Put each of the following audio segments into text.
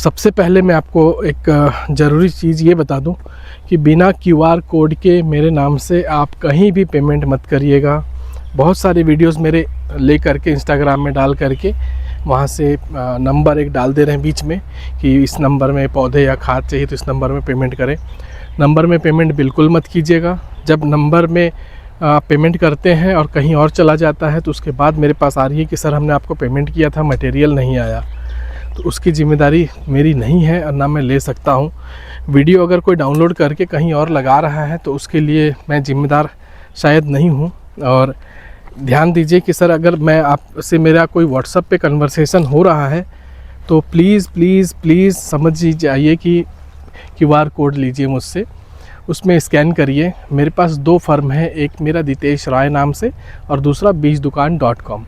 सबसे पहले मैं आपको एक ज़रूरी चीज़ ये बता दूं कि बिना क्यूआर कोड के मेरे नाम से आप कहीं भी पेमेंट मत करिएगा। बहुत सारे वीडियोस मेरे ले करके इंस्टाग्राम में डाल करके वहाँ से नंबर एक डाल दे रहे हैं बीच में कि इस नंबर में पौधे या खाद चाहिए तो इस नंबर में पेमेंट करें। नंबर में पेमेंट बिल्कुल मत कीजिएगा। जब नंबर में पेमेंट करते हैं और कहीं और चला जाता है तो उसके बाद मेरे पास आ रही है कि सर हमने आपको पेमेंट किया था, मटेरियल नहीं आया, तो उसकी ज़िम्मेदारी मेरी नहीं है और ना मैं ले सकता हूँ। वीडियो अगर कोई डाउनलोड करके कहीं और लगा रहा है तो उसके लिए मैं ज़िम्मेदार शायद नहीं हूँ। और ध्यान दीजिए कि सर अगर मैं आपसे मेरा कोई व्हाट्सएप पे कन्वर्सेशन हो रहा है तो प्लीज़ प्लीज़ प्लीज़ समझ जाइए कि क्यूआर कोड लीजिए मुझसे, उसमें स्कैन करिए। मेरे पास 2 फर्म है, एक मेरा दितेश राय नाम से और दूसरा बीजदुकान.com।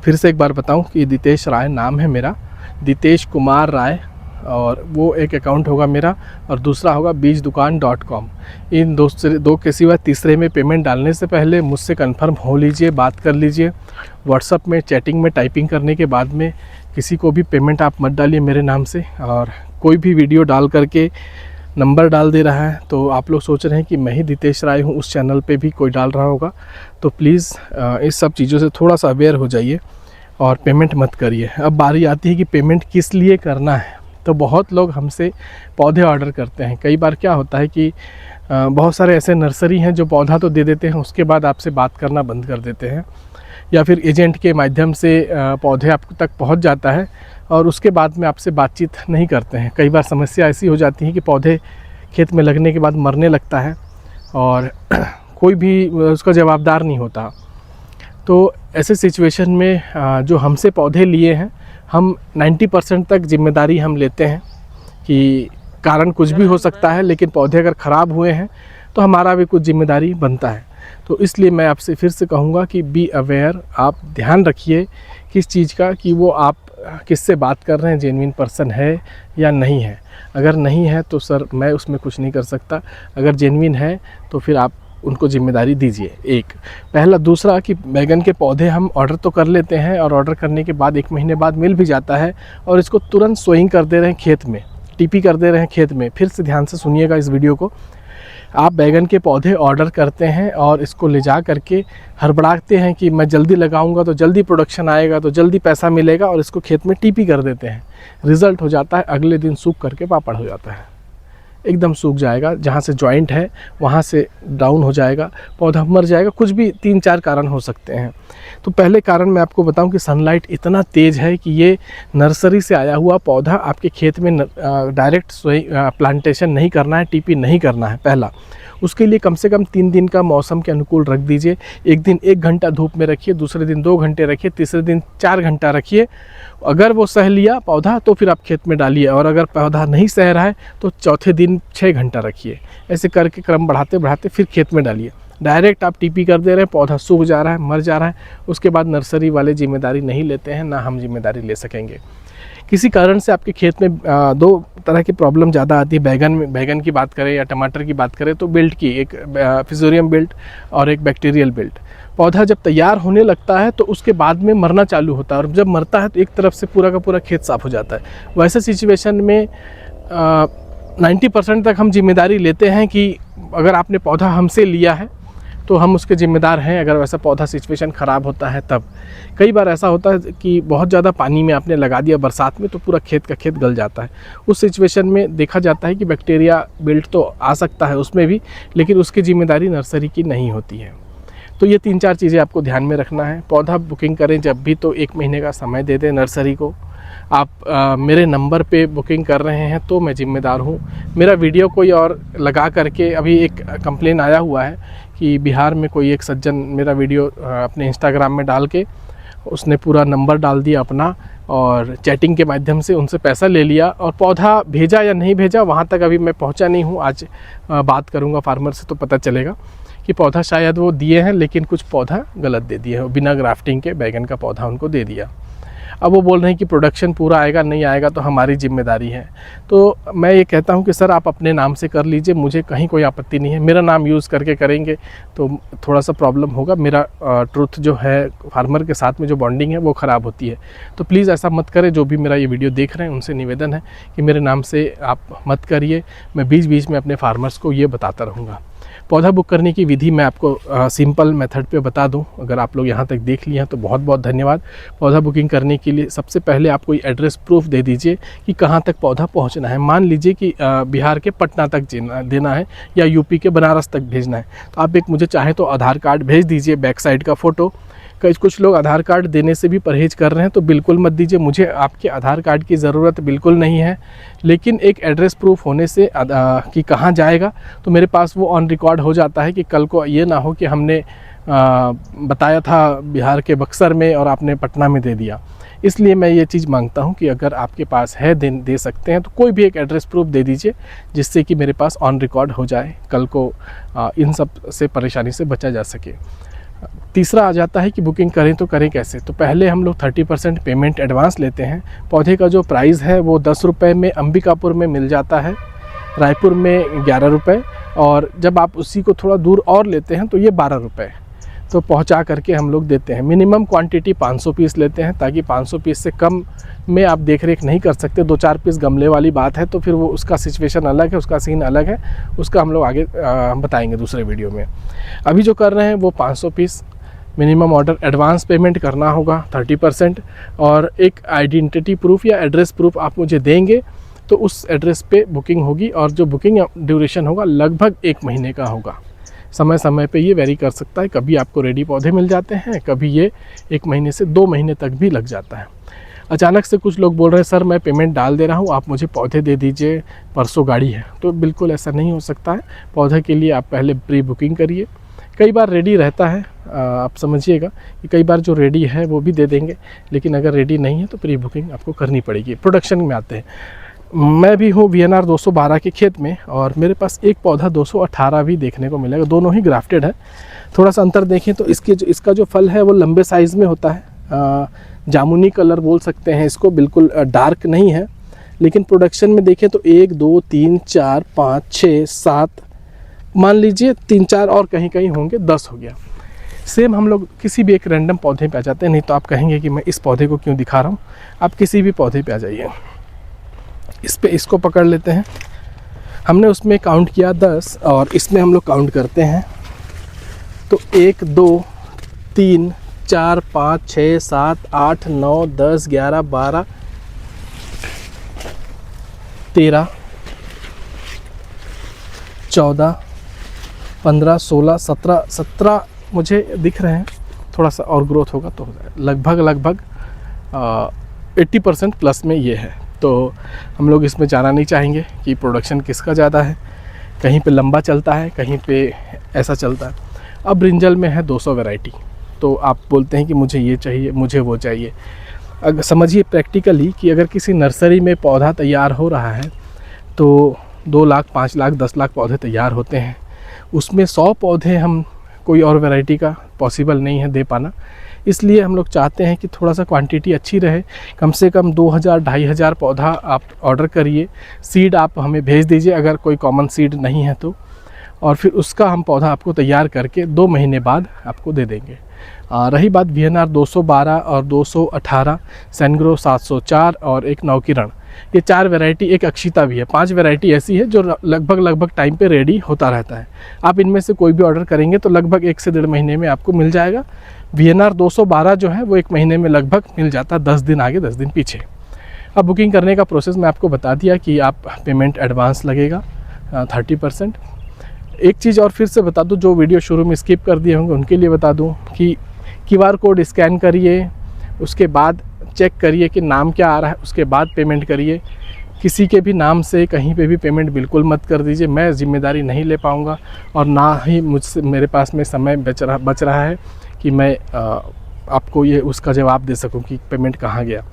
फिर से एक बार बताऊं कि दितेश राय नाम है मेरा, दितेश कुमार राय, और वो एक अकाउंट होगा मेरा और दूसरा होगा बीजदुकान.com। इन दो के सिवा तीसरे में पेमेंट डालने से पहले मुझसे कंफर्म हो लीजिए, बात कर लीजिए। व्हाट्सएप में चैटिंग में टाइपिंग करने के बाद में किसी को भी पेमेंट आप मत डालिए मेरे नाम से। और कोई भी वीडियो डाल करके नंबर डाल दे रहा है तो आप लोग सोच रहे हैं कि मैं ही दितेश राय हूँ, उस चैनल पे भी कोई डाल रहा होगा, तो प्लीज़ इस सब चीज़ों से थोड़ा सा अवेयर हो जाइए और पेमेंट मत करिए। अब बारी आती है कि पेमेंट किस लिए करना है। तो बहुत लोग हमसे पौधे ऑर्डर करते हैं। कई बार क्या होता है कि बहुत सारे ऐसे नर्सरी हैं जो पौधा तो दे देते हैं, उसके बाद आपसे बात करना बंद कर देते हैं, या फिर एजेंट के माध्यम से पौधे आप तक पहुंच जाता है और उसके बाद में आपसे बातचीत नहीं करते हैं। कई बार समस्या ऐसी हो जाती है कि पौधे खेत में लगने के बाद मरने लगता है और कोई भी उसका जवाबदार नहीं होता। तो ऐसे सिचुएशन में जो हमसे पौधे लिए हैं, हम 90% तक जिम्मेदारी हम लेते हैं कि कारण कुछ भी हो सकता है, लेकिन पौधे अगर ख़राब हुए हैं तो हमारा भी कुछ जिम्मेदारी बनता है। तो इसलिए मैं आपसे फिर से कहूँगा कि बी अवेयर, आप ध्यान रखिए किस चीज़ का, कि वो आप किससे बात कर रहे हैं, जेन्युइन पर्सन है या नहीं है। अगर नहीं है तो सर मैं उसमें कुछ नहीं कर सकता, अगर जेन्युइन है तो फिर आप उनको जिम्मेदारी दीजिए। एक पहला। दूसरा कि बैगन के पौधे हम ऑर्डर तो कर लेते हैं और ऑर्डर करने के बाद 1 महीने बाद मिल भी जाता है और इसको तुरंत सोइंग कर दे रहे हैं खेत में, टीपी कर दे रहे हैं खेत में। फिर से ध्यान से सुनिएगा इस वीडियो को। आप बैगन के पौधे ऑर्डर करते हैं और इसको ले जा करके हड़बड़ाते हैं कि मैं जल्दी लगाऊंगा तो जल्दी प्रोडक्शन आएगा, तो जल्दी पैसा मिलेगा, और इसको खेत में टीपी कर देते हैं। रिज़ल्ट हो जाता है अगले दिन सूख करके पापड़ हो जाता है, एकदम सूख जाएगा, जहाँ से जॉइंट है वहाँ से डाउन हो जाएगा, पौधा मर जाएगा। कुछ भी 3-4 कारण हो सकते हैं। तो पहले कारण मैं आपको बताऊं कि सनलाइट इतना तेज़ है कि ये नर्सरी से आया हुआ पौधा आपके खेत में डायरेक्ट प्लांटेशन नहीं करना है, टीपी नहीं करना है। पहला, उसके लिए कम से कम 3 दिन का मौसम के अनुकूल रख दीजिए। एक दिन 1 घंटा धूप में रखिए, दूसरे दिन 2 घंटे रखिए, तीसरे दिन 4 घंटा रखिए। अगर वो सह लिया पौधा तो फिर आप खेत में डालिए, और अगर पौधा नहीं सह रहा है तो चौथे दिन 6 घंटा रखिए। ऐसे करके क्रम बढ़ाते बढ़ाते फिर खेत में डालिए। डायरेक्ट आप टीपी कर दे रहे हैं, पौधा सूख जा रहा है, मर जा रहा है, उसके बाद नर्सरी वाले जिम्मेदारी नहीं लेते हैं, ना हम जिम्मेदारी ले सकेंगे। किसी कारण से आपके खेत में 2 तरह की प्रॉब्लम ज़्यादा आती है। बैगन की बात करें या टमाटर की बात करें तो बिल्ट की, एक फिजोरियम बिल्ट और एक बैक्टीरियल बिल्ट। पौधा जब तैयार होने लगता है तो उसके बाद में मरना चालू होता है, और जब मरता है तो एक तरफ से पूरा का पूरा खेत साफ हो जाता है। वैसे सिचुएशन में 90% तक हम जिम्मेदारी लेते हैं कि अगर आपने पौधा हमसे लिया है तो हम उसके ज़िम्मेदार हैं। अगर वैसा पौधा सिचुएशन ख़राब होता है तब कई बार ऐसा होता है कि बहुत ज़्यादा पानी में आपने लगा दिया बरसात में तो पूरा खेत का खेत गल जाता है। उस सिचुएशन में देखा जाता है कि बैक्टीरिया बिल्ट तो आ सकता है उसमें भी, लेकिन उसकी ज़िम्मेदारी नर्सरी की नहीं होती है। तो ये 3-4 चीज़ें आपको ध्यान में रखना है। पौधा बुकिंग करें जब भी तो 1 महीने का समय दे दें नर्सरी को। आप मेरे नंबर पे बुकिंग कर रहे हैं तो मैं ज़िम्मेदार हूँ। मेरा वीडियो कोई और लगा करके, अभी एक कंप्लेन आया हुआ है कि बिहार में कोई एक सज्जन मेरा वीडियो अपने इंस्टाग्राम में डाल के उसने पूरा नंबर डाल दिया अपना और चैटिंग के माध्यम से उनसे पैसा ले लिया, और पौधा भेजा या नहीं भेजा वहाँ तक अभी मैं पहुँचा नहीं हूँ। आज बात करूँगा फार्मर से तो पता चलेगा कि पौधा शायद वो दिए हैं लेकिन कुछ पौधा गलत दे दिए हैं, बिना ग्राफ्टिंग के बैगन का पौधा उनको दे दिया। अब वो बोल रहे हैं कि प्रोडक्शन पूरा आएगा, नहीं आएगा तो हमारी जिम्मेदारी है। तो मैं ये कहता हूँ कि सर आप अपने नाम से कर लीजिए, मुझे कहीं कोई आपत्ति नहीं है। मेरा नाम यूज़ करके करेंगे तो थोड़ा सा प्रॉब्लम होगा, मेरा ट्रुथ जो है फार्मर के साथ में जो बॉन्डिंग है वो ख़राब होती है। तो प्लीज़ ऐसा मत करें। जो भी मेरा ये वीडियो देख रहे हैं उनसे निवेदन है कि मेरे नाम से आप मत करिए। मैं बीच बीच में अपने फार्मर्स को ये बताता रहूँगा। पौधा बुक करने की विधि मैं आपको सिंपल मेथड पे बता दूं। अगर आप लोग यहाँ तक देख लिए हैं तो बहुत बहुत धन्यवाद। पौधा बुकिंग करने के लिए सबसे पहले आप कोई एड्रेस प्रूफ दे दीजिए कि कहाँ तक पौधा पहुँचना है। मान लीजिए कि बिहार के पटना तक देना है या यूपी के बनारस तक भेजना है, तो आप एक मुझे चाहे तो आधार कार्ड भेज दीजिए, बैक साइड का फ़ोटो। कुछ लोग आधार कार्ड देने से भी परहेज़ कर रहे हैं, तो बिल्कुल मत दीजिए। मुझे आपके आधार कार्ड की ज़रूरत बिल्कुल नहीं है, लेकिन एक एड्रेस प्रूफ होने से कि कहाँ जाएगा तो मेरे पास वो ऑन रिकॉर्ड हो जाता है कि कल को ये ना हो कि हमने बताया था बिहार के बक्सर में और आपने पटना में दे दिया। इसलिए मैं ये चीज़ मांगता हूँ कि अगर आपके पास है दे सकते हैं तो कोई भी एक एड्रेस प्रूफ दे दीजिए, जिससे कि मेरे पास ऑन रिकॉर्ड हो जाए, कल को इन सब से परेशानी से बचा जा सके। तीसरा आ जाता है कि बुकिंग करें तो करें कैसे। तो पहले हम लोग 30% पेमेंट एडवांस लेते हैं। पौधे का जो प्राइस है वो 10 रुपये में अंबिकापुर में मिल जाता है, रायपुर में 11 रुपये, और जब आप उसी को थोड़ा दूर और लेते हैं तो ये 12 रुपये तो पहुंचा करके हम लोग देते हैं। मिनिमम क्वांटिटी 500 पीस लेते हैं, ताकि 500 पीस से कम में आप देख रेख नहीं कर सकते। 2-4 पीस गमले वाली बात है तो फिर वो उसका सिचुएशन अलग है, उसका सीन अलग है, उसका हम लोग आगे बताएंगे दूसरे वीडियो में। अभी जो कर रहे हैं वो 500 piece minimum order, advance payment करना होगा 30%, और एक आइडेंटिटी प्रूफ या एड्रेस प्रूफ आप मुझे देंगे तो उस एड्रेस पे बुकिंग होगी। और जो बुकिंग ड्यूरेशन होगा लगभग 1 महीने का होगा। समय समय पे ये वेरी कर सकता है, कभी आपको रेडी पौधे मिल जाते हैं, कभी ये 1 महीने से 2 महीने तक भी लग जाता है। अचानक से कुछ लोग बोल रहे हैं सर मैं पेमेंट डाल दे रहा हूँ, आप मुझे पौधे दे दीजिए, परसों गाड़ी है। तो बिल्कुल ऐसा नहीं हो सकता है। पौधे के लिए आप पहले प्री बुकिंग करिए। कई बार रेडी रहता है, आप समझिएगा कि कई बार जो रेडी है वो भी दे देंगे, लेकिन अगर रेडी नहीं है तो प्री बुकिंग आपको करनी पड़ेगी। प्रोडक्शन में आते हैं, मैं भी हूँ VNR 212 के खेत में, और मेरे पास एक पौधा 218 भी देखने को मिलेगा। दोनों ही ग्राफ्टेड है। थोड़ा सा अंतर देखें तो इसका जो फल है वो लंबे साइज़ में होता है, जामुनी कलर बोल सकते हैं इसको, बिल्कुल डार्क नहीं है। लेकिन प्रोडक्शन में देखें तो 1 2 3 4 5 6 7, मान लीजिए 3-4 और कहीं कहीं होंगे, 10 हो गया। सेम हम लोग किसी भी एक रैंडम पौधे पे आ जाते हैं। नहीं तो आप कहेंगे कि मैं इस पौधे को क्यों दिखा रहा हूँ। आप किसी भी पौधे पे आ जाइए, इस पे इसको पकड़ लेते हैं। हमने उसमें काउंट किया 10, और इसमें हम लोग काउंट करते हैं तो 1 2 3 4 5 6 7 8 9 10 11 12 13 14 15 16 17 मुझे दिख रहे हैं। थोड़ा सा और ग्रोथ होगा तो लगभग 80% प्लस में ये है। तो हम लोग इसमें जाना नहीं चाहेंगे कि प्रोडक्शन किसका ज़्यादा है। कहीं पे लंबा चलता है, कहीं पे ऐसा चलता है। अब ब्रिंजल में है 200 वैरायटी, तो आप बोलते हैं कि मुझे ये चाहिए, मुझे वो चाहिए। अगर समझिए प्रैक्टिकली कि अगर किसी नर्सरी में पौधा तैयार हो रहा है तो 2 लाख 5 लाख 10 लाख पौधे तैयार होते हैं। उसमें 100 पौधे हम कोई और वैरायटी का पॉसिबल नहीं है दे पाना। इसलिए हम लोग चाहते हैं कि थोड़ा सा क्वांटिटी अच्छी रहे। कम से कम 2000-2500 पौधा आप ऑर्डर करिए। सीड आप हमें भेज दीजिए अगर कोई कॉमन सीड नहीं है तो, और फिर उसका हम पौधा आपको तैयार करके 2 महीने बाद आपको दे देंगे। रही बात VNR 212 और 218, सैनग्रो 704 और एक नवकिरण, ये 4 वैरायटी, एक अक्षिता भी है। 5 वैरायटी ऐसी है जो लगभग टाइम पे रेडी होता रहता है। आप इनमें से कोई भी ऑर्डर करेंगे तो लगभग 1 से 1.5 महीने में आपको मिल जाएगा। VNR 212 जो है वो 1 महीने में लगभग मिल जाता है, 10 दिन आगे 10 दिन पीछे। अब बुकिंग करने का प्रोसेस मैं आपको बता दिया कि आप पेमेंट एडवांस लगेगा 30%। एक चीज़ और फिर से बता दूं, जो वीडियो शुरू में स्किप कर दिए होंगे उनके लिए बता दूं कि QR कोड स्कैन करिए, उसके बाद चेक करिए कि नाम क्या आ रहा है, उसके बाद पेमेंट करिए। किसी के भी नाम से कहीं पे भी पेमेंट बिल्कुल मत कर दीजिए। मैं जिम्मेदारी नहीं ले पाऊँगा, और ना ही मुझसे मेरे पास में समय बच रहा है कि मैं आपको ये उसका जवाब दे सकूं कि पेमेंट कहाँ गया।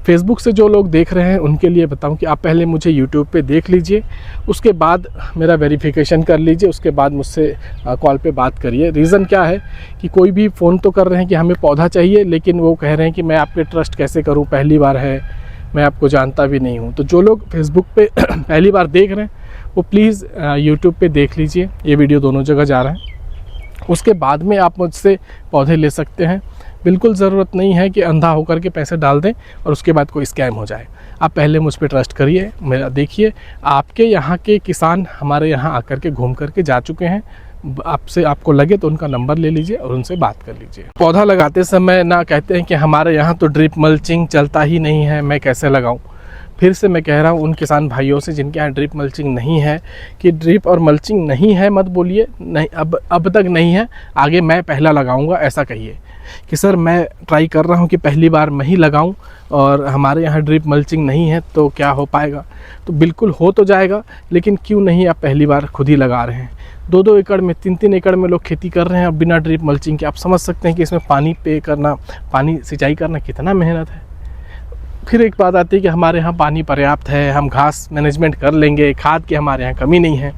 फेसबुक से जो लोग देख रहे हैं उनके लिए बताऊं कि आप पहले मुझे यूट्यूब पे देख लीजिए, उसके बाद मेरा वेरिफिकेशन कर लीजिए, उसके बाद मुझसे कॉल पे बात करिए। रीज़न क्या है कि कोई भी फ़ोन तो कर रहे हैं कि हमें पौधा चाहिए, लेकिन वो कह रहे हैं कि मैं आप पे ट्रस्ट कैसे करूं, पहली बार है, मैं आपको जानता भी नहीं हूं। तो जो लोग फेसबुक पे पहली बार देख रहे हैं वो प्लीज़ यूट्यूब पे देख लीजिए, ये वीडियो दोनों जगह जा रहा है। उसके बाद में आप मुझसे पौधे ले सकते हैं। बिल्कुल ज़रूरत नहीं है कि अंधा होकर के पैसे डाल दें और उसके बाद कोई स्कैम हो जाए। आप पहले मुझ पे ट्रस्ट करिए, मेरा देखिए। आपके यहाँ के किसान हमारे यहाँ आकर के घूम कर के जा चुके हैं। आपसे आपको लगे तो उनका नंबर ले लीजिए और उनसे बात कर लीजिए। पौधा लगाते समय ना कहते हैं कि हमारे यहाँ तो ड्रिप मल्चिंग चलता ही नहीं है, मैं कैसे लगाऊँ। फिर से मैं कह रहा हूँ उन किसान भाइयों से जिनके यहाँ ड्रिप मल्चिंग नहीं है कि ड्रिप और मल्चिंग नहीं है मत बोलिए, नहीं अब तक नहीं है, आगे मैं पहला लगाऊंगा, ऐसा कहिए कि सर मैं ट्राई कर रहा हूँ कि पहली बार मैं ही लगाऊं और हमारे यहाँ ड्रिप मल्चिंग नहीं है तो क्या हो पाएगा। तो बिल्कुल हो तो जाएगा, लेकिन क्यों नहीं आप पहली बार खुद ही लगा रहे हैं। 2-2 एकड़ में 3-3 एकड़ में लोग खेती कर रहे हैं अब बिना ड्रिप मल्चिंग के। आप समझ सकते हैं कि इसमें पानी पे करना, पानी सिंचाई करना कितना मेहनत है। फिर एक बात आती है कि हमारे यहाँ पानी पर्याप्त है, हम घास मैनेजमेंट कर लेंगे, खाद की हमारे यहाँ कमी नहीं है।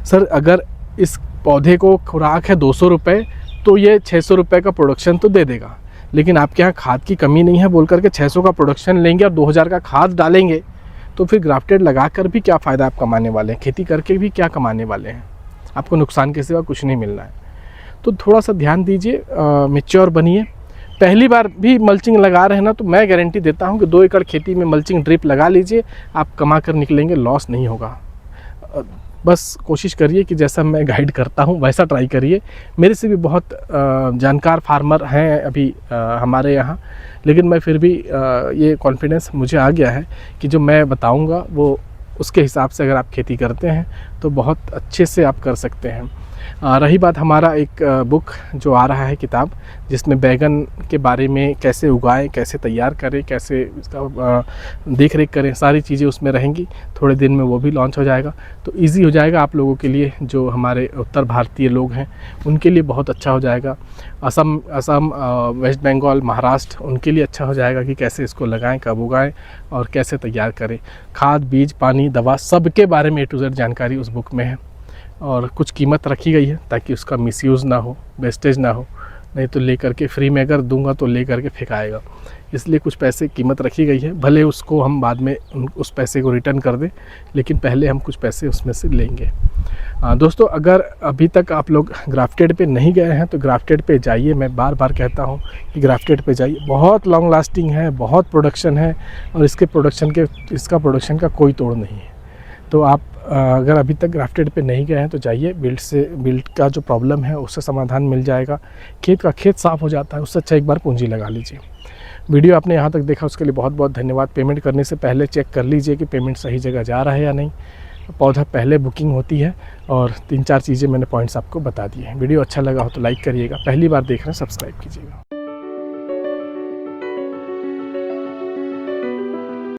सर अगर इस पौधे को खुराक है 200 रुपये तो ये 600 रुपये का प्रोडक्शन तो दे देगा, लेकिन आपके यहाँ खाद की कमी नहीं है बोल करके 600 का प्रोडक्शन लेंगे और 2000 का खाद डालेंगे तो फिर ग्राफ्टेड लगा कर भी क्या फ़ायदा आप कमाने वाले हैं, खेती करके भी क्या कमाने वाले हैं। आपको नुकसान के सिवा कुछ नहीं मिलना है। तो थोड़ा सा ध्यान दीजिए, मैच्योर बनिए। पहली बार भी मल्चिंग लगा रहे हैं ना, तो मैं गारंटी देता हूं कि 2 एकड़ खेती में मल्चिंग ड्रिप लगा लीजिए, आप कमा कर निकलेंगे, लॉस नहीं होगा। बस कोशिश करिए कि जैसा मैं गाइड करता हूं वैसा ट्राई करिए। मेरे से भी बहुत जानकार फार्मर हैं अभी हमारे यहाँ, लेकिन मैं फिर भी ये कॉन्फिडेंस मुझे आ गया है कि जो मैं बताऊंगा वो उसके हिसाब से अगर आप खेती करते हैं तो बहुत अच्छे से आप कर सकते हैं। रही बात हमारा एक बुक जो आ रहा है किताब, जिसमें बैगन के बारे में कैसे उगाएं, कैसे तैयार करें, कैसे इसका देख रेख करें, सारी चीज़ें उसमें रहेंगी। थोड़े दिन में वो भी लॉन्च हो जाएगा तो इजी हो जाएगा आप लोगों के लिए, जो हमारे उत्तर भारतीय लोग हैं उनके लिए बहुत अच्छा हो जाएगा। असम, वेस्ट बंगाल, महाराष्ट्र, उनके लिए अच्छा हो जाएगा कि कैसे इसको लगाएं, कब उगाएं और कैसे तैयार करें। खाद, बीज, पानी, दवा, सब के बारे में A to Z जानकारी उस बुक में है। और कुछ कीमत रखी गई है ताकि उसका मिसयूज़ ना हो, वेस्टेज ना हो, नहीं तो ले करके फ्री में अगर दूंगा तो ले करके फेंकाएगा। इसलिए कुछ पैसे कीमत रखी गई है, भले उसको हम बाद में उस पैसे को रिटर्न कर दें, लेकिन पहले हम कुछ पैसे उसमें से लेंगे। दोस्तों, अगर अभी तक आप लोग ग्राफ्टेड पे नहीं गए हैं तो ग्राफ्टेड पे जाइए। मैं बार बार कहता हूँ कि ग्राफ्टेड पे जाइए, बहुत लॉन्ग लास्टिंग है, बहुत प्रोडक्शन है और इसका प्रोडक्शन का कोई तोड़ नहीं है। तो आप अगर अभी तक ग्राफ्टेड पे नहीं गए हैं तो जाइए। बिल्ड का जो प्रॉब्लम है उससे समाधान मिल जाएगा। खेत साफ़ हो जाता है, उससे अच्छा एक बार पूंजी लगा लीजिए। वीडियो आपने यहाँ तक देखा उसके लिए बहुत बहुत धन्यवाद। पेमेंट करने से पहले चेक कर लीजिए कि पेमेंट सही जगह जा रहा है या नहीं। पौधा पहले बुकिंग होती है और 3-4 चीज़ें मैंने पॉइंट्स आपको बता दिए हैं। वीडियो अच्छा लगा हो तो लाइक करिएगा, पहली बार देख रहे हैं सब्सक्राइब कीजिएगा।